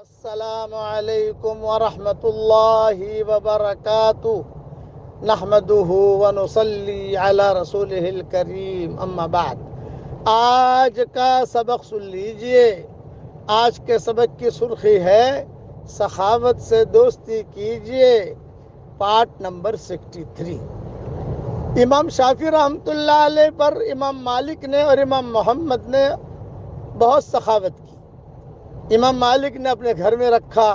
السلام علیکم ورحمۃ اللہ وبرکاتہ نحمدہ ونصلی علی رسولہ الکریم اما بعد۔ آج کا سبق سن لیجئے۔ آج کے سبق کی سرخی ہے سخاوت سے دوستی کیجئے، پارٹ نمبر 63۔ امام شافعی رحمۃ اللہ علیہ پر امام مالک نے اور امام محمد نے بہت سخاوت کی۔ امام مالک نے اپنے گھر میں رکھا،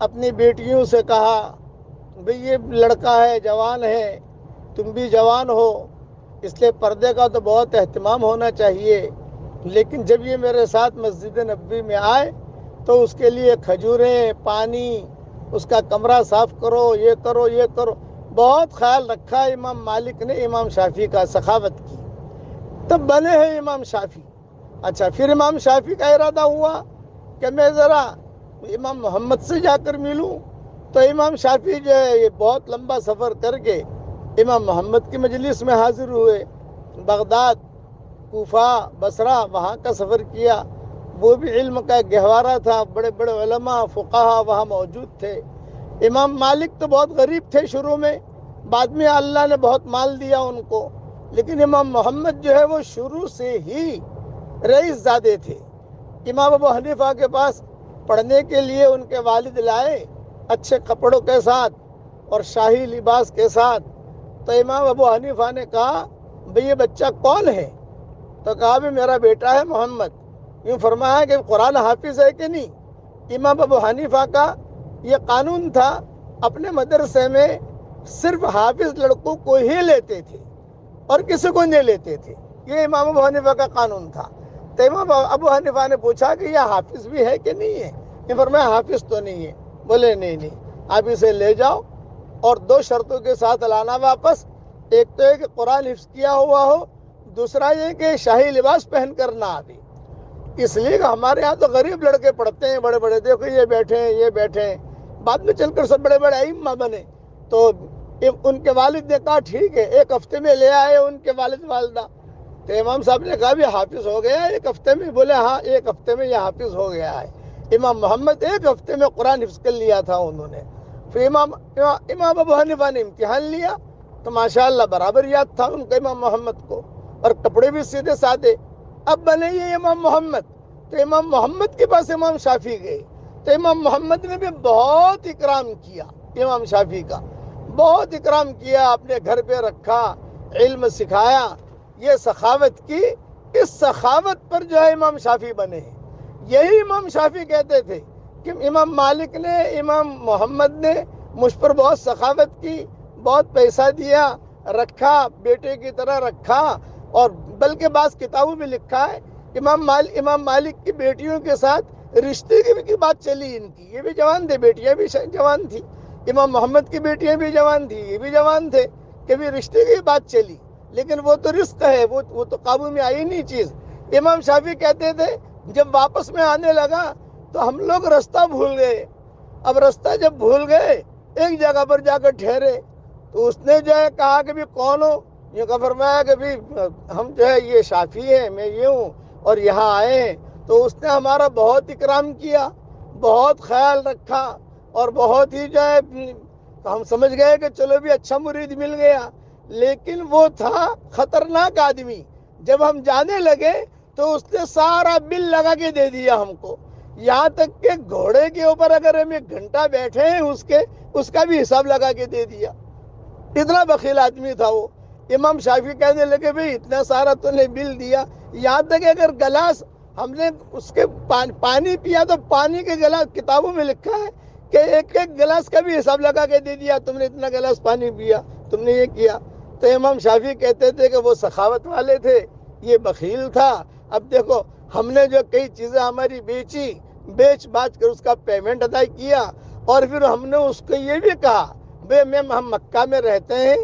اپنی بیٹیوں سے کہا بھئی یہ لڑکا ہے، جوان ہے، تم بھی جوان ہو، اس لیے پردے کا تو بہت اہتمام ہونا چاہیے، لیکن جب یہ میرے ساتھ مسجد نبوی میں آئے تو اس کے لیے کھجوریں، پانی، اس کا کمرہ صاف کرو، یہ کرو یہ کرو۔ بہت خیال رکھا امام مالک نے امام شافعی کا، سخاوت کی، تب بنے ہیں امام شافعی۔ اچھا، پھر امام شافعی کا ارادہ ہوا کہ میں ذرا امام محمد سے جا کر ملوں، تو امام شافعی جو ہے یہ بہت لمبا سفر کر کے امام محمد کی مجلس میں حاضر ہوئے۔ بغداد، کوفہ، بصرہ، وہاں کا سفر کیا۔ وہ بھی علم کا گہوارہ تھا، بڑے بڑے علماء، فقہا وہاں موجود تھے۔ امام مالک تو بہت غریب تھے شروع میں، بعد میں اللہ نے بہت مال دیا ان کو، لیکن امام محمد جو ہے وہ شروع سے ہی رئیس زادے تھے۔ امام ابو حنیفہ کے پاس پڑھنے کے لیے ان کے والد لائے اچھے کپڑوں کے ساتھ اور شاہی لباس کے ساتھ، تو امام ابو حنیفہ نے کہا بھئی یہ بچہ کون ہے؟ تو کہا بھی میرا بیٹا ہے محمد۔ یوں فرمایا کہ قرآن حافظ ہے کہ نہیں؟ امام ابو حنیفہ کا یہ قانون تھا، اپنے مدرسے میں صرف حافظ لڑکوں کو ہی لیتے تھے اور کسی کو نہیں لیتے تھے، یہ امام ابو حنیفہ کا قانون تھا۔ تو امام ابو حنیفہ نے پوچھا کہ یہ حافظ بھی ہے کہ نہیں ہے؟ یہ فرمایا حافظ تو نہیں ہے۔ بولے نہیں، آپ اسے لے جاؤ اور دو شرطوں کے ساتھ لانا واپس۔ ایک تو یہ کہ قرآن حفظ کیا ہوا ہو، دوسرا یہ کہ شاہی لباس پہن کر نہ آئے۔ اس لیے کہ ہمارے ہاں تو غریب لڑکے پڑھتے ہیں بڑے بڑے، دیکھو یہ بیٹھے ہیں یہ بیٹھے ہیں، بعد میں چل کر سب بڑے بڑے ائمہ بنے۔ تو ان کے والد نے کہا ٹھیک ہے، ایک ہفتے میں لے آئے ان کے والد والدہ۔ تو امام صاحب نے کہا بھی حافظ ہو گیا ایک ہفتے میں؟ بولے ہاں، ایک ہفتے میں یہ حافظ ہو گیا ہے۔ امام محمد ایک ہفتے میں قرآن حفظ کر لیا تھا انہوں نے۔ پھر امام ابو حنیفہ نے امتحان لیا تو ماشاءاللہ برابر یاد تھا ان کو امام محمد کو، اور کپڑے بھی سیدھے سادے۔ اب بنے یہ امام محمد، تو امام محمد کے پاس امام شافعی گئے، تو امام محمد نے بھی بہت اکرام کیا امام شافعی کا، بہت اکرام کیا، اپنے گھر پہ رکھا، علم سکھایا، یہ سخاوت کی۔ اس سخاوت پر جو ہے امام شافعی بنے ہیں۔ یہی امام شافعی کہتے تھے کہ امام مالک نے، امام محمد نے مجھ پر بہت سخاوت کی، بہت پیسہ دیا، رکھا، بیٹے کی طرح رکھا، اور بلکہ بعض کتابوں میں لکھا ہے امام مالک کی بیٹیوں کے ساتھ رشتے کی بھی بات چلی ان کی، یہ بھی جوان تھے، بیٹیاں بھی جوان تھی، امام محمد کی بیٹیاں بھی جوان تھی، یہ بھی جوان تھے، کبھی رشتے کی بات چلی، لیکن وہ تو رزق ہے، وہ تو قابو میں آئی نہیں چیز۔ امام شافعی کہتے تھے جب واپس میں آنے لگا تو ہم لوگ رستہ بھول گئے۔ اب رستہ جب بھول گئے، ایک جگہ پر جا کر ٹھہرے، تو اس نے جو ہے کہا کہ بھی کون ہو؟ یہ کہ فرمایا کہ بھی ہم جو ہے یہ شافعی ہیں، میں یہ ہوں، اور یہاں آئے ہیں۔ تو اس نے ہمارا بہت اکرام کیا، بہت خیال رکھا، اور بہت ہی جو ہے ہم سمجھ گئے کہ چلو بھی اچھا مرید مل گیا، لیکن وہ تھا خطرناک آدمی۔ جب ہم جانے لگے تو اس نے سارا بل لگا کے دے دیا ہم کو، یہاں تک کہ گھوڑے کے اوپر اگر ہم ایک گھنٹہ بیٹھے ہیں اس کا بھی حساب لگا کے دے دیا۔ اتنا بخیل آدمی تھا وہ۔ امام شافعی کہنے لگے بھئی اتنا سارا تو نے بل دیا، یہاں تک کہ اگر گلاس ہم نے اس کے پانی پیا تو پانی کے گلاس، کتابوں میں لکھا ہے کہ ایک ایک گلاس کا بھی حساب لگا کے دے دیا، تم نے اتنا گلاس پانی پیا، تم نے یہ کیا۔ تو امام شافعی کہتے تھے کہ وہ سخاوت والے تھے، یہ بخیل تھا۔ اب دیکھو ہم نے جو کئی چیزیں ہماری بیچ باچ کر اس کا پیمنٹ ادا کیا، اور پھر ہم نے اس کو یہ بھی کہا بے ہم مکہ میں رہتے ہیں،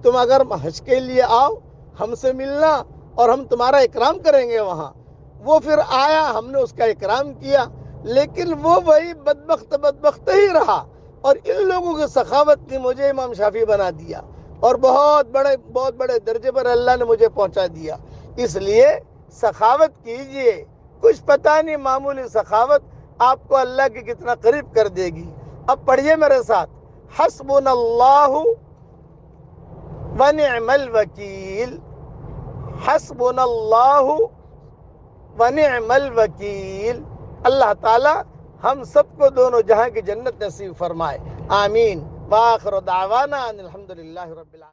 تم اگر حج کے لیے آؤ ہم سے ملنا اور ہم تمہارا اکرام کریں گے وہاں۔ وہ پھر آیا، ہم نے اس کا اکرام کیا، لیکن وہ وہی بدبخت ہی رہا، اور ان لوگوں کی سخاوت نے مجھے امام شافعی بنا دیا، اور بہت بڑے درجے پر اللہ نے مجھے پہنچا دیا۔ اس لیے سخاوت کیجئے، کچھ پتہ نہیں، معمولی سخاوت آپ کو اللہ کے کتنا قریب کر دے گی۔ اب پڑھیے میرے ساتھ، حسبنا اللہ ونعم الوکیل، حسبنا اللہ ونعم الوکیل۔ اللہ تعالی ہم سب کو دونوں جہاں کی جنت نصیب فرمائے، آمین۔ وآخر دعوانا ان الحمدللہ رب العالمین۔